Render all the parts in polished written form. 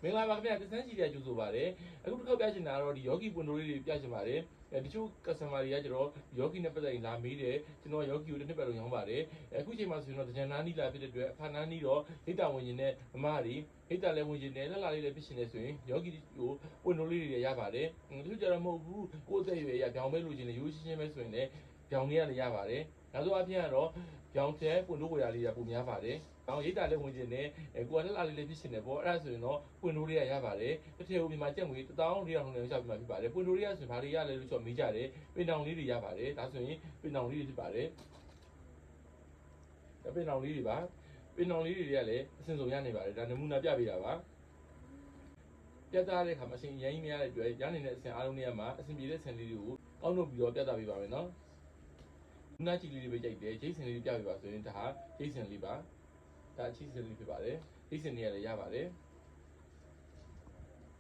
မင်္ဂလာပါခင်ဗျာတဆန်းစီရကြိုဆိုပါတယ်အခုတစ်ခေါက်ပြချင်တာကတော့ဒီယောဂီပွင့်တိုးလေးတွေပြချင်ပါတယ်တချို့ customer တွေကကျတော့ယောဂီနဲ့ပတ်သက်ရင်လာမေးတယ်ကျွန်တော်ယောဂီကိုတစ်နှစ်ပတ်လုံးရောင်းပါတယ်အခုချိန်မှာဆိုရင်တော့တကြံနာနီလာဖြစ်တဲ့အတွက်အခါနာနီတော့ဟိတဝင်ရင်နဲ့မမတွေဟိတလည်းဝင်ရင်နဲ့လှလှလေးလည်းဖြစ်ရှင်နေဆိုရင်ယောဂီကိုပွင့်တိုးလေးတွေရပါတယ်တချို့ကျတော့မဟုတ်ဘူးကိုယ့်အသက်အရွယ်ရပြောင်းမဲလို့ချင်းလည်းရိုးရှင်းရှင်းပဲဆိုရင်လည်းပြောင်းနေရလည်းရပါတယ်နောက်ဆုံးအပြင်ကတော့ပြောင်းတဲ့ပွင့်တိုးဝေရာလေးကပုံများပါတယ်အောင်ရိတ်တာလည်းဝင်ကျင်တယ်ကိုယ်ကလည်းလေးဖြစ်ရှင်တယ်ပေါ့အဲ့ဒါဆိုရင်တော့ပွင့်တိုးလေးရပါတယ်တစ်ထည်ဦးမြန်မာကျက်ငွေ1400လောက်ရှာပြီးမှဖြစ်ပါတယ်ပွင့်တိုးလေးရဆိုရင်ဘာတွေရလဲလို့ဆိုတော့မေးကြတယ်ပင်တောင်လေးတွေရပါတယ်ဒါဆိုရင်ပင်တောင်လေးတွေဖြစ်ပါတယ်ပင်တောင်လေးတွေပါပင်တောင်လေးတွေကလည်းအစင်စုံရနေပါတယ်ဒါနမူနာပြပေးတာပါပြတ်သားတဲ့ခါမှာအချိန်ရင်းမရတဲ့အတွက်ရနေတဲ့အစင်အားလုံးတွေကမှအစင်ပြေတဲ့အစင်လေးတွေကိုကောက်နှုတ်ပြီးတော့ပြတ်သားပေးပါမယ်နော်လူနာကြည့်လေးတွေပဲကြိုက်တယ်ဂျိတ်စင်လေးပြပေးပါဆိုရင်ဒါဟာဂျိတ်စင်လေးပါဒါအချိစင်လေးဖြစ်ပါတယ်ဂျိတ်စင်လေးလည်းရပါတယ်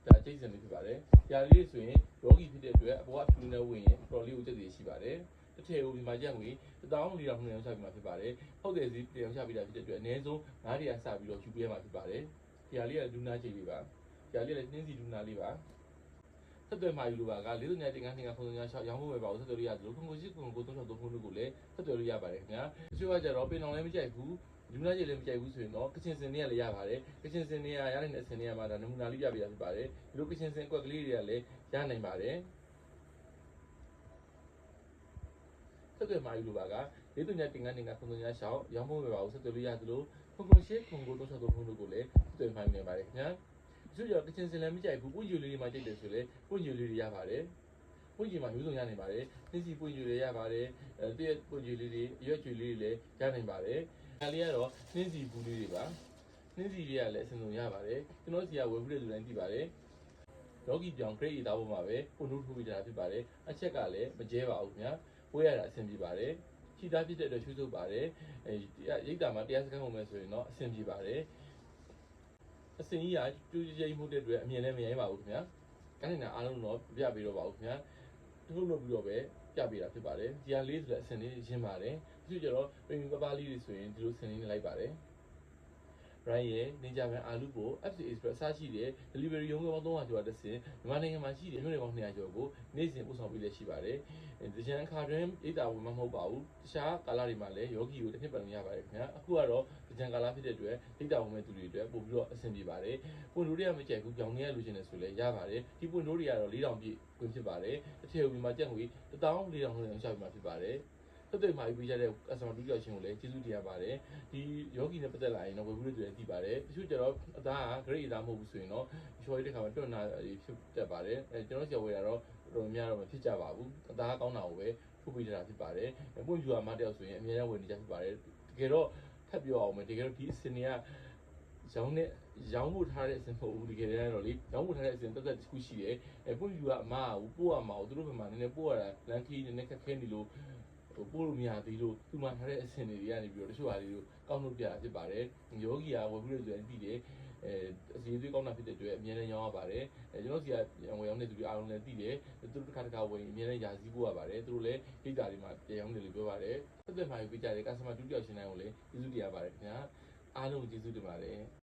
ဒါဂျိတ်စင်လေးဖြစ်ပါတယ်ຢာလေးဆိုရင်ယောဂီဖြစ်တဲ့အတွက်အပေါ်ကဖြူနေဝင်ရင်တော်လေးကိုတက်စီရှိပါတယ်တစ်ထည်ဦးဒီမှာကြက်ငွေ1400လောက်နှောင်းချပြီးမှဖြစ်ပါတယ်ဟုတ်တယ်စီတောင်ချပြီးတာဖြစ်တဲ့အတွက်အနည်းဆုံး900စပြီးတော့ယူပေးရမှာဖြစ်ပါတယ်ຢာလေးကလူနာကြိတ်လေးပါຢာလေးလည်းနှင်းစီလူနာလေးပါဆက်သွယ်မှာယူလိုပါက40ညတင်ကတင်ကပုံစံ6ရောင်းဖို့ပဲပါဦးဆက်သွယ်လို့ရတယ်လို့ခု9 9 9 3 6 3ခုကိုလည်းဆက်သွယ်လို့ရပါတယ်ခင်ဗျာတချို့ကကြတော့ပင်အောင်လည်းမကြိုက်ဘူးလူနာကြီးလည်းမကြိုက်ဘူးဆိုရင်တော့ကချင်စင်တွေကလည်းရပါတယ်ကချင်စင်တွေကရနိုင်တဲ့အစင်တွေကမှဒါနမူနာလေးပြပြရဖြစ်ပါတယ်ဒီလိုကချင်စင်ကွက်ကလေးတွေကလည်းရနိုင်ပါတယ်ဆက်သွယ်မှာယူလိုပါက40ညတင်ကတင်ကပုံစံ6ရောင်းဖို့ပဲပါဦးဆက်သွယ်လို့ရတယ်လို့ခု9 9 9 3 6 3ခုကိုလည်းဆက်သွယ်မှာနေပါတယ်ခင်ဗျာတချို့ကြတော့ကချင်စင်လည်းမကြိုက်ဘူးပွင့်ကြိုလေးတွေမှကြိုက်တယ်ဆိုလေပွင့်ကြိုလေးတွေရပါတယ်ပွင့်ကြိုမှာမျိုးစုံရနိုင်ပါတယ်နှင်းစီပွင့်ကြိုတွေရပါတယ်တည့်ပွင့်ကြိုလေးတွေအရွက်ကြိုလေးတွေလည်းရနိုင်ပါတယ်ဒါလေးကတော့နှင်းစီဘူးလေးတွေပါနှင်းစီတွေကလည်းအစင်စုံရပါတယ်ကျွန်တော်စီကဝယ်ဘူးတဲ့လူတိုင်းသိပါတယ်ယောဂီပြောင် grade A သားပေါ်မှာပဲပွင့်တိုးထိုးပေးကြတာဖြစ်ပါတယ်အချက်ကလည်းမကျဲပါဘူးခင်ဗျာဝယ်ရတာအဆင်ပြေပါတယ်ခြိသားဖြစ်တဲ့အတွက်ချွေးစုပ်ပါတယ်ရိတ်တာမှာတရားစခန်းပုံမဲ့ဆိုရင်တော့အဆင်ပြေပါတယ်အစင်ကြီးကကျူးကျိမှုတဲ့အတွက်အမြင်လည်းမရိုင်းပါဘူးခင်ဗျာအဲ့ဒီနဲ့အားလုံးတော့ပြပေးတော့ပါဦးခင်ဗျာထုတ်လုပ်ပြီးတော့ပဲပြပေးတာဖြစ်ပါတယ်ဒီဟာလေးဆိုတဲ့အစင်လေးရင်းပါတယ်ဒီကျတော့ပင်ပပလေးတွေဆိုရင်ဒီလိုစင်လေးနဲ့လိုက်ပါတယ် Ryan ရဲ့Ninja Man အာလူကို FC Express အစရှိတဲ့ delivery ရုံးပေါင်း300ကျော်တက်စဉ်မြန်မာနိုင်ငံမှာရှိတဲ့မြို့နယ်ပေါင်း200ကျော်ကိုနေ့စဉ်ပို့ဆောင်ပေးလက်ရှိပါတယ်ဒီကြံအခါတွင်အိတ်တာဝင်မဟုတ်ပါဘူးတခြားကာလတွေမှာလည်းယောဂီကိုတစ်နှစ်ပတ်လုံးရပါတယ်ခင်ဗျာအခုကတော့ဒီကြံကာလဖြစ်တဲ့အတွက်အိတ်တာဝင်မဲ့သူတွေအတွက်ပို့ပြီးတော့အဆင်ပြေပါတယ်ပွင့်တိုးတွေကမကြိုက်ဘူးကြောင်နေရလို့ရှင်နေဆိုလဲရပါတယ်ဒီပွင့်တိုးတွေကတော့4000ပြည့်ဝင်ဖြစ်ပါတယ်တစ်ထည်ဦးမှာကြက်ငွေ1400လောက်နဲ့ရှာပြီးမှဖြစ်ပါတယ်သက်သေမှာပြီးကြတဲ့ customer တူကြောက်ချင်းကိုလည်းကျေးဇူးတင်ရပါတယ်ဒီယောဂီနဲ့ပတ်သက်လာရင်တော့ဝယ်ဘူးတွေသိပါတယ်တချို့ကျတော့အသားက grade အသားမဟုတ်ဘူးဆိုရင်တော့ရှော်ရည်တစ်ခါမှတွန့်နာဖြစ်တတ်ပါတယ်ကျွန်တော်ဆရာဝယ်ရတော့တော်များတော့မဖြစ်ကြပါဘူးအသားကောင်းတာကိုပဲထုတ်ပေးကြတာဖြစ်ပါတယ်ပွင့်ယူရမှတယောက်ဆိုရင်အများကြီးဝယ်နေကြဖြစ်ပါတယ်တကယ်တော့ထပ်ပြောအောင်မယ်တကယ်တော့ဒီအစင်တွေကရောင်းဖို့ထားတဲ့အစင်မဟုတ်ဘူးတကယ်တမ်းတော့လေရောင်းဖို့ထားတဲ့အစင်တက်တက်တစ်ခုရှိတယ်ပွင့်ယူကအမကိုပို့ရမှာကိုသူတို့ဘက်မှာနည်းနည်းပို့ရတာလန်ခီနည်းနည်းခက်ခဲနေလို့ပို့လို့မရသေးလို့သူမှထားတဲ့အဆင်တွေကနေပြီးတော့တချို့ဟာတွေကိုကောက်နှုတ်ပြတာဖြစ်ပါတယ်ယောဂီကဝယ်ပြီးတော့ဆိုရင်ပြီးတယ်အစီအသွေးကောင်းတာဖြစ်တဲ့အတွက်အများနဲ့ရောင်းရပါတယ်ကျွန်တော်စီကဝယ်ရောင်းတဲ့သူတွေအားလုံးလည်းသိတယ်သူတို့တစ်ခါဝယ်ရင်အများနဲ့ယာစီးပို့ရပါတယ်သူတို့လည်းဒိတ်တာတွေမှာပြန်ရောင်းတယ်လို့ပြောပါတယ်သက်သက်မှာပေးကြတဲ့ customer တူတယောက်ချင်းတိုင်းကိုလည်းကျေးဇူးတင်ရပါတယ်ခင်ဗျာအားလုံးကျေးဇူးတင်ပါတယ်